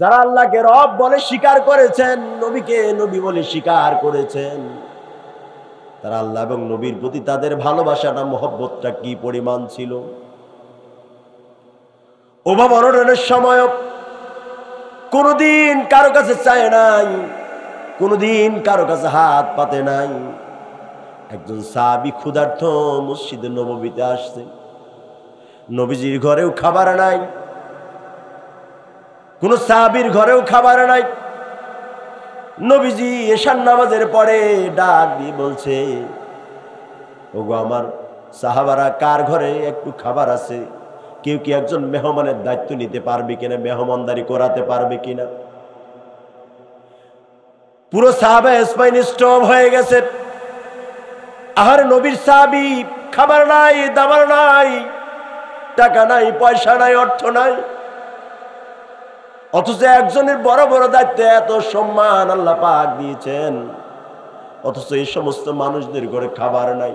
যারা আল্লাহকে রব বলে স্বীকার করেছেন, নবীকে নবী বলে স্বীকার করেছেন, তারা আল্লাহ এবং নবীর প্রতি তাদের ভালোবাসাটা, মহব্বতটা কি পরিমাণ ছিল। অভাবনের সময় কোনদিন কারো কাছে চায় নাই, কোনদিন কারো কাছে হাত পাতে নাই। একজন সাহাবী ক্ষুধার্ত মসজিদে নববীতে আসছে, নবীজির ঘরেও খাবার নাই, কোন সাহাবীর ঘরেও খাবার নাই। নবীজি এশার নামাজের পরে ডাক দিয়ে বলছে, ওগো আমার সাহাবারা, কার ঘরে একটু খাবার আছে? কেউ কি একজন মেহমানের দায়িত্ব নিতে পারবে কিনা, মেহমানদারি করাতে পারবে কিনা? পুরো সাহাবা স্পাইন স্টপ হয়ে গেছে। আহার নবীর সাহাবী, খাবার নাই, দাবার নাই, টাকা নাই, পয়সা নাই, অর্থ নাই, অথচ একজনের বড় বড় দায়িত্ব, এত সম্মান আল্লাহ পাক দিয়েছেন, অথচ এই সমস্ত মানুষদের ঘরে খাবার নাই।